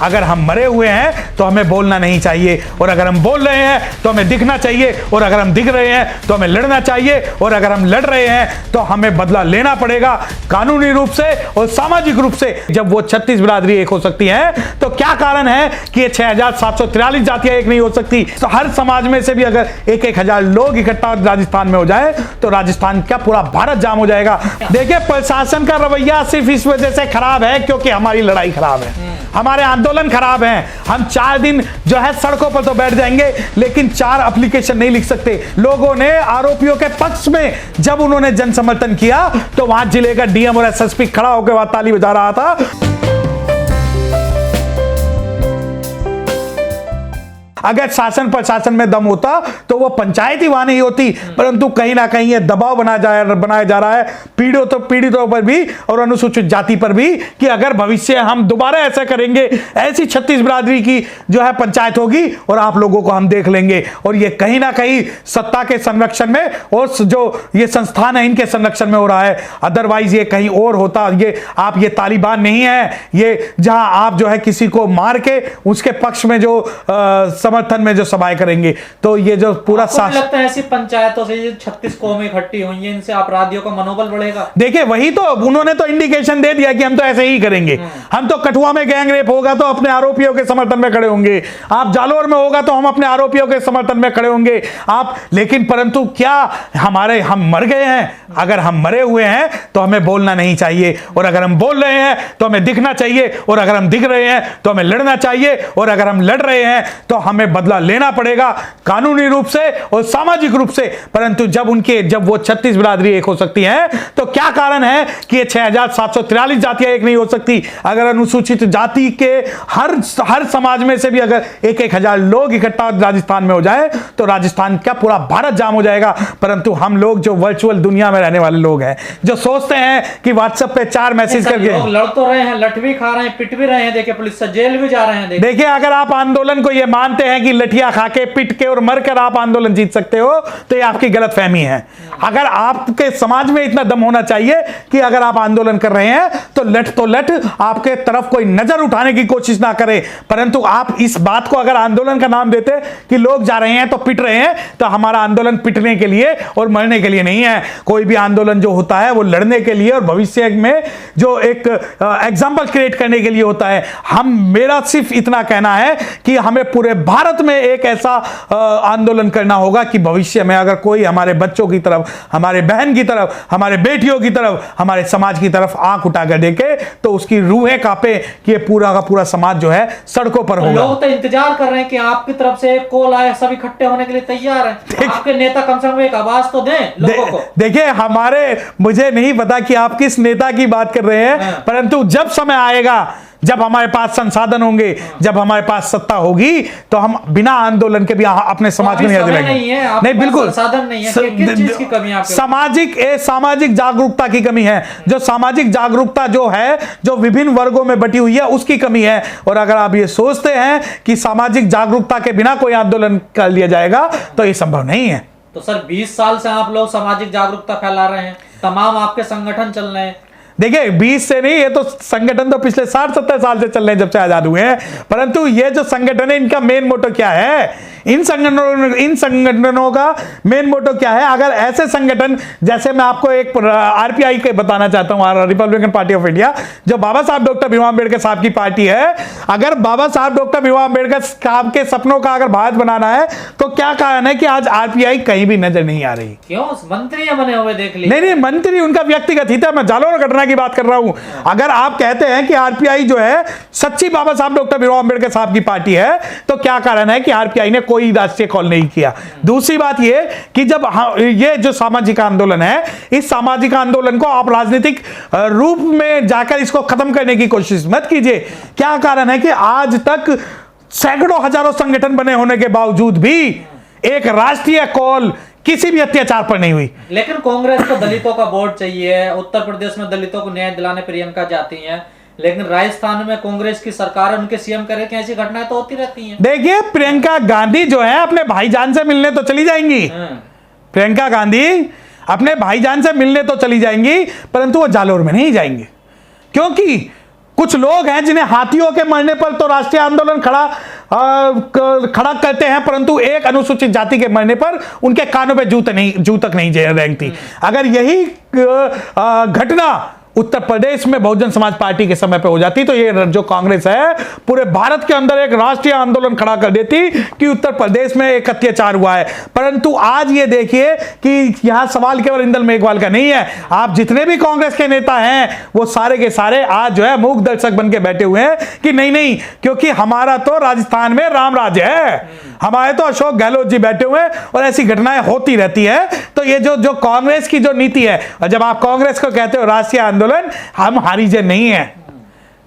अगर हम मरे हुए हैं तो हमें बोलना नहीं चाहिए, और अगर हम बोल रहे हैं तो हमें दिखना चाहिए, और अगर हम दिख रहे हैं तो हमें लड़ना चाहिए, और अगर हम लड़ रहे हैं तो हमें बदला लेना पड़ेगा कानूनी रूप से और सामाजिक रूप से। जब वो 36 बिरादरी एक हो सकती हैं तो क्या कारण है कि ये 6743 जातियां एक नहीं हो सकती? तो हर समाज में से भी अगर एक एक हजार लोग इकट्ठा राजस्थान में हो जाए तो राजस्थान क्या पूरा भारत जाम हो जाएगा। देखिए, प्रशासन का रवैया सिर्फ इस वजह से खराब है क्योंकि हमारी लड़ाई खराब है, हमारे आंदोलन खराब हैं। हम 4 दिन जो है सड़कों पर तो बैठ जाएंगे लेकिन 4 एप्लीकेशन नहीं लिख सकते। लोगों ने आरोपियों के पक्ष में जब उन्होंने जन समर्थन किया तो वहां जिले का डीएम और एसएसपी खड़ा होकर वहां ताली बजा रहा था। अगर शासन प्रशासन में दम होता तो वो पंचायत ही वहां नहीं होती, परंतु कहीं ना कहीं ये दबाव बनाया जा रहा है पीड़ितों पर भी और अनुसूचित जाति पर भी कि अगर भविष्य हम दोबारा ऐसा करेंगे, ऐसी 36 बिरादरी की जो है पंचायत होगी और आप लोगों को हम देख लेंगे। और ये कहीं ना कहीं सत्ता के संरक्षण में और जो ये संस्थान है इनके संरक्षण में हो रहा है। अदरवाइज ये कहीं और होता। ये तालिबान नहीं है, ये जहां आप जो है किसी को मार के उसके पक्ष में जो समर्थन में जो सभाएं करेंगे। तो ये जो पूरा लगता है ऐसी पंचायतों से 36 कौमें इकट्ठी हुई हैं, इनसे अपराधियों का मनोबल बढ़ेगा। देखिए, वही तो उन्होंने तो इंडिकेशन दे दिया कि हम तो ऐसे ही करेंगे। हम तो कठुआ में गैंग रेप होगा तो अपने आरोपियों के समर्थन में खड़े होंगे, आप जालोर में होगा तो हम अपने आरोपियों के समर्थन में खड़े होंगे। लेकिन परंतु क्या हम मर गए हैं? अगर हम मरे हुए हैं तो हमें बोलना नहीं चाहिए, और अगर हम बोल रहे हैं तो हमें दिखना चाहिए, और अगर हम दिख रहे हैं तो हमें लड़ना चाहिए, और अगर हम लड़ रहे हैं तो हमें बदला लेना पड़ेगा कानूनी रूप से और सामाजिक रूप से। परंतु जब वो 36 बिरादरी एक हो सकती हैं तो क्या कारण है कि ये 6743 जातियां एक नहीं हो सकती? अगर अनुसूचित जाति के हर समाज में से भी अगर एक एक हजार लोग इकट्ठा राजस्थान में हो जाए तो राजस्थान क्या पूरा भारत जाम हो जाएगा। परंतु हम लोग जो वर्चुअल दुनिया में रहने वाले लोग हैं, जो सोचते हैं कि व्हाट्सएप पे 4 मैसेज करके लड़ तो रहे हैं, लठ भी खा रहे हैं, पिट भी रहे हैं, देखिए पुलिस से जेल भी जा रहे हैं। देखिए, अगर आप आंदोलन को ये मानते हैं कि लठिया खा के पिट के और मरकर आप आंदोलन जीत सकते हो तो ये आपकी गलतफहमी है। अगर आपके समाज में इतना दम होना चाहिए कि अगर आप आंदोलन कर रहे हैं तो लठ आपके तरफ कोई नजर उठाने की कोशिश ना करे। परंतु आप इस बात को अगर आंदोलन का नाम देते कि लोग जा रहे हैं तो पिट रहे हैं, तो हमारा आंदोलन पिटने के लिए और मरने के लिए नहीं है। कोई भी आंदोलन जो होता है वो लड़ने के लिए और भविष्य में जो एक एग्जाम्पल क्रिएट करने के लिए होता है। मेरा सिर्फ इतना कहना है कि हमें पूरे भारत में एक ऐसा आंदोलन करना होगा कि भविष्य में अगर कोई हमारे बच्चों की तरफ, हमारे बहन की तरफ, हमारे बेटियों की तरफ, हमारे समाज की तरफ आंख उठाकर देखे तो उसकी रूहें कांपे कि ये पूरा का पूरा समाज जो है सड़कों पर होगा। लोग तो इंतजार कर रहे हैं कि आपकी तरफ से एक कॉल आए, सब इकट्ठे होने के लिए तैयार हैं। आपके नेता कम से कम एक आवाज तो दें लोगों को। देखिए, मुझे नहीं पता कि आप किस नेता की बात कर रहे हैं, परंतु जब समय आएगा, जब हमारे पास संसाधन होंगे, जब हमारे पास सत्ता होगी तो हम बिना आंदोलन के भी अपने समाज को नहीं दिलाएंगे। नहीं, बिल्कुल संसाधन नहीं है। किस चीज की कमी है आपके? सामाजिक जागरूकता की कमी है। जो सामाजिक जागरूकता जो है, जो विभिन्न वर्गों में बटी हुई है, उसकी कमी है। और अगर आप ये सोचते हैं कि सामाजिक जागरूकता के बिना कोई आंदोलन कर लिया जाएगा तो ये संभव नहीं है। तो सर, 20 साल से आप लोग सामाजिक जागरूकता फैला रहे हैं, तमाम आपके संगठन चल रहे हैं। देखिए, 20 से नहीं, ये तो संगठन तो पिछले 60-70 साल से चल रहे हैं जब से आजाद हुए हैं। परंतु ये जो संगठन है इनका मेन मोटो क्या है? इन संगठनों का मेन मोटो क्या है? अगर ऐसे संगठन, जैसे मैं आपको एक आरपीआई के बताना चाहता हूं, रिपब्लिकन पार्टी ऑफ इंडिया, जो बाबा साहब डॉक्टर भीमराव अम्बेडकर साहब की पार्टी है, अगर बाबा साहब डॉक्टर भीमराव अम्बेडकर साहब के सपनों का अगर भारत बनाना है तो क्या कारण है कि आज आरपीआई कहीं भी नजर नहीं आ रही? क्यों? मंत्री बने हुए देख लीजिए। नहीं, मंत्री उनका व्यक्तिगत हित है। मैं जालोर घटना की बात कर रहा हूं। अगर आप कहते हैं कि आरपीआई जो है सच्ची बाबा साहब डॉक्टर भीमराव अम्बेडकर साहब की पार्टी है, तो क्या कारण है कि आरपीआई ने कोई राष्ट्रीय कॉल नहीं किया? दूसरी बात यह कि जब ये जो सामाजिक आंदोलन है, इस सामाजिक आंदोलन को आप राजनीतिक रूप में जाकर इसको खत्म करने की कोशिश मत कीजिए। क्या कारण है कि आज तक सैकड़ों हजारों संगठन बने होने के बावजूद भी एक राष्ट्रीय कॉल किसी भी अत्याचार पर नहीं हुई? लेकिन कांग्रेस को दलितों का वोट चाहिए, उत्तर प्रदेश में दलितों को न्याय दिलाने प्रियंका जाती हैं, लेकिन राजस्थान में कांग्रेस की सरकार है, उनके सीएम करे कि ऐसी घटनाएं तो होती रहती हैं। देखिए, प्रियंका गांधी जो है अपने भाईजान से मिलने तो चली जाएंगी। प्रियंका गांधी अपने भाईजान से मिलने तो चली जाएंगी, परंतु वो जालोर में नहीं जाएंगे, क्योंकि कुछ लोग हैं जिन्हें हाथियों के मरने पर तो राष्ट्रीय आंदोलन खड़ा करते हैं, परंतु एक अनुसूचित जाति के मरने पर उनके कानों पे जू तक नहीं रेंगती। अगर यही घटना उत्तर प्रदेश में बहुजन समाज पार्टी के समय पे हो जाती तो ये जो कांग्रेस है पूरे भारत के अंदर एक राष्ट्रीय आंदोलन खड़ा कर देती कि उत्तर प्रदेश में एक अत्याचार हुआ है। परंतु आज ये देखिए कि यहां सवाल केवल इंदल मेघवाल का नहीं है, आप जितने भी कांग्रेस के नेता हैं वो सारे के सारे आज जो है मूक दर्शक बन के बैठे हुए हैं कि नहीं, क्योंकि हमारा तो राजस्थान में राम राज्य है, हमारे तो अशोक गहलोत जी बैठे हुए हैं और ऐसी घटनाएं होती रहती है। तो ये जो कांग्रेस की जो नीति है, और जब आप कांग्रेस को कहते हो राष्ट्रीय आंदोलन, हम हारीजे नहीं है,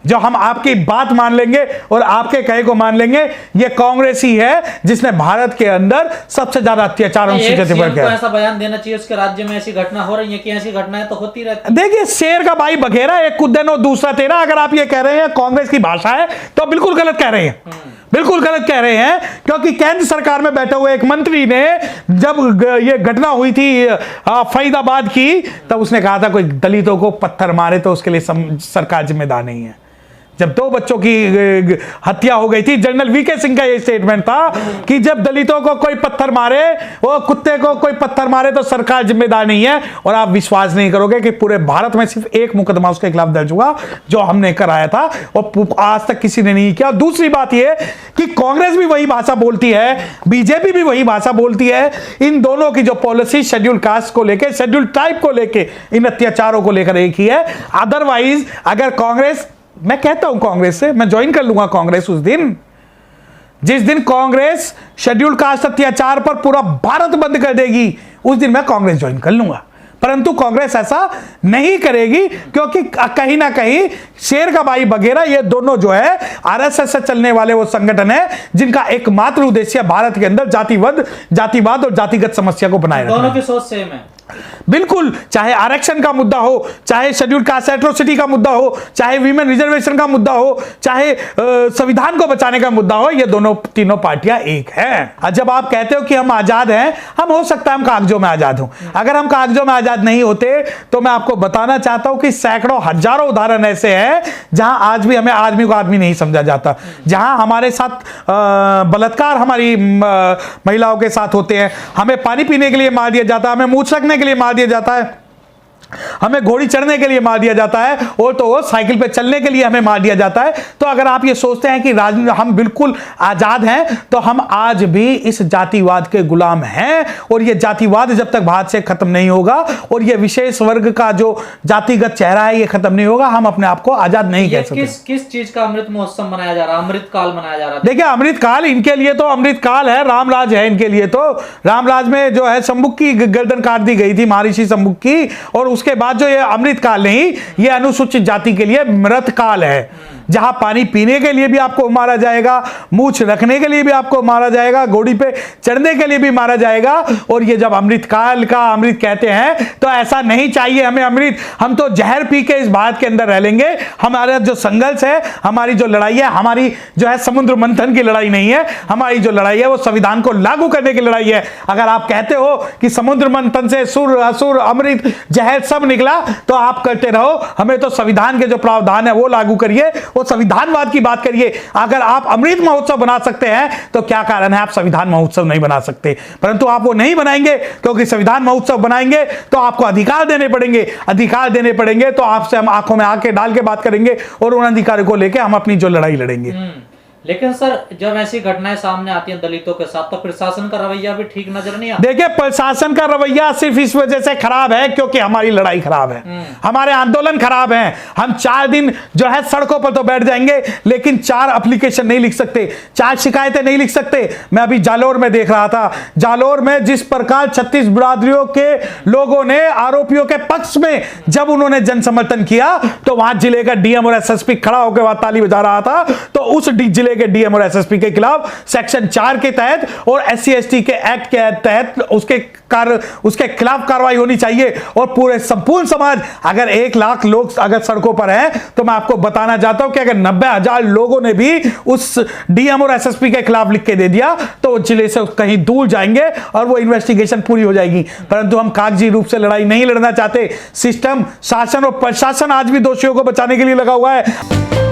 जो हम आपकी बात मान लेंगे और आपके कहे को मान लेंगे, ये कांग्रेस ही है जिसने भारत के अंदर सबसे ज्यादा अत्याचार ऐसा बयान देना चाहिए उसके राज्य में ऐसी घटना हो रही है कि ऐसी घटनाएं तो होती रहती। देखिए शेर का भाई बघेरा, एक कुद्दन और दूसरा तेरा, अगर आप ये कह रहे हैं कांग्रेस की भाषा है तो बिल्कुल गलत कह रहे हैं, बिल्कुल गलत कह रहे हैं। क्योंकि केंद्र सरकार में बैठे हुए एक मंत्री ने जब ये घटना हुई थी फरीदाबाद की, तब उसने कहा था कोई दलितों को पत्थर मारे तो उसके लिए सरकार जिम्मेदार नहीं है। जब 2 बच्चों की हत्या हो गई थी, जनरल वीके सिंह का ये स्टेटमेंट था कि जब दलितों को कोई पत्थर मारे, वो कुत्ते को कोई पत्थर मारे तो सरकार जिम्मेदार नहीं है। और आप विश्वास नहीं करोगे कि पूरे भारत में सिर्फ एक मुकदमा उसके खिलाफ दर्ज हुआ जो हमने कराया था, और आज तक किसी ने नहीं किया। दूसरी बात यह कि कांग्रेस भी वही भाषा बोलती है, बीजेपी भी वही भाषा बोलती है। इन दोनों की जो पॉलिसी शेड्यूल कास्ट को लेकर, शेड्यूल ट्राइब को लेकर, इन अत्याचारों को लेकर एक ही है। अदरवाइज अगर कांग्रेस, मैं कहता हूं कांग्रेस से मैं ज्वाइन कर लूंगा कांग्रेस उस दिन जिस दिन कांग्रेस शेड्यूल कास्ट अत्याचार पर पूरा भारत बंद कर देगी, उस दिन मैं कांग्रेस ज्वाइन कर लूंगा। परंतु कांग्रेस ऐसा नहीं करेगी, क्योंकि कहीं ना कहीं शेर का भाई बघेरा, ये दोनों जो है आरएसएस से चलने वाले वो संगठन है जिनका एकमात्र उद्देश्य भारत के अंदर जातिवाद और जातिगत समस्या को बनाए रखना। दोनों की सोच सेम है, बिल्कुल। चाहे आरक्षण का मुद्दा हो, चाहे शेड्यूल कास्ट एट्रोसिटी का मुद्दा हो, चाहे वीमेन रिजर्वेशन का मुद्दा हो, चाहे संविधान को बचाने का मुद्दा हो, ये तीनों पार्टियां एक हैं। जब आप कहते हो कि हम आजाद हैं, हम हो सकता है हम कागजों में आजाद हों। अगर हम कागजों में आजाद नहीं होते तो मैं आपको बताना चाहता हूं कि सैकड़ों हजारों उदाहरण ऐसे हैं जहां आज भी हमें आदमी को आदमी नहीं समझा जाता, जहां हमारे साथ बलात्कार हमारी महिलाओं के साथ होते हैं, हमें पानी पीने के लिए मार दिया जाता है, हमें मुंह छकने के लिए मार दिया जाता है, हमें घोड़ी चढ़ने के लिए मार दिया जाता है, और तो साइकिल पे चलने के लिए हमें मार दिया जाता है। तो अगर आप ये सोचते हैं कि हम बिल्कुल आजाद हैं, तो हम आज भी इस जातिवाद के गुलाम हैं। और ये जातिवाद जब तक भारत से खत्म नहीं होगा और ये विशेष वर्ग का जो जातिगत चेहरा है ये खत्म नहीं होगा, हम अपने आप को आजाद नहीं कह सकते। किस चीज का अमृत महोत्सव मनाया जा रहा है, अमृत काल मनाया जा रहा है? देखिए अमृत काल इनके लिए तो अमृत काल है, रामराज है इनके लिए। तो रामराज में जो है शंभुक की गर्दन काट दी गई थी, महर्षि शंभुक की, और उसके बाद जो ये अमृत काल नहीं, ये अनुसूचित जाति के लिए मृत काल है, जहां पानी पीने के लिए भी आपको मारा जाएगा, मूछ रखने के लिए भी आपको मारा जाएगा, घोड़ी पे चढ़ने के लिए भी मारा जाएगा। और ये जब अमृत काल का अमृत कहते हैं तो ऐसा नहीं चाहिए हमें अमृत, हम तो जहर पी के इस भारत के अंदर रह लेंगे। हमारा जो संघर्ष है, हमारी जो लड़ाई है, हमारी जो है समुद्र मंथन की लड़ाई नहीं है, हमारी जो लड़ाई है वो संविधान को लागू करने की लड़ाई है। अगर आप कहते हो कि समुद्र मंथन से सुर असुर अमृत जहर सब निकला, तो आप करते रहो, हमें तो संविधान के जो प्रावधान है वो लागू करिए, वो संविधानवाद की बात करिए। अगर आप अमृत महोत्सव बना सकते हैं तो क्या कारण है आप संविधान महोत्सव नहीं बना सकते? परंतु आप वो नहीं बनाएंगे, क्योंकि संविधान महोत्सव बनाएंगे तो आपको अधिकार देने पड़ेंगे, अधिकार देने पड़ेंगे तो आपसे हम आंखों में आंखें डाल के बात करेंगे और उन अधिकारों को लेकर हम अपनी जो लड़ाई लड़ेंगे। लेकिन सर जब ऐसी घटनाएं सामने आती हैं दलितों के साथ, तो प्रशासन का रवैया भी ठीक नजर नहीं आता। देखिए प्रशासन का रवैया सिर्फ इस वजह से खराब है क्योंकि हमारी लड़ाई खराब है, हमारे आंदोलन खराब हैं। हम 4 दिन जो है सड़कों पर तो बैठ जाएंगे, लेकिन 4 एप्लीकेशन नहीं लिख सकते, 4 शिकायतें नहीं लिख सकते। मैं अभी जालोर में देख रहा था, जालोर में जिस प्रकार 36 बिरादरियों के लोगों ने आरोपियों के पक्ष में जब उन्होंने जन समर्थन किया, तो वहां जिले का डीएम और एसएसपी खड़ा होकर वहां ताली बजा रहा था। तो उस जिले के डीएम और एसएसपी के खिलाफ सेक्शन 4 के तहत और SC/ST के एक्ट के तहत उसके खिलाफ कार्रवाई होनी चाहिए। और पूरे संपूर्ण समाज, अगर 1 लाख लोग अगर सड़कों पर हैं, तो मैं आपको बताना चाहता हूं कि अगर 90,000 लोगों ने भी उस डीएम और एसएसपी के खिलाफ लिख के दे दिया तो वो जिले से कहीं दूर जाएंगे और वो इन्वेस्टिगेशन पूरी हो जाएगी। परंतु हम कागजी रूप से लड़ाई नहीं लड़ना चाहते। सिस्टम, शासन और प्रशासन आज भी दोषियों को बचाने के लिए लगा हुआ है।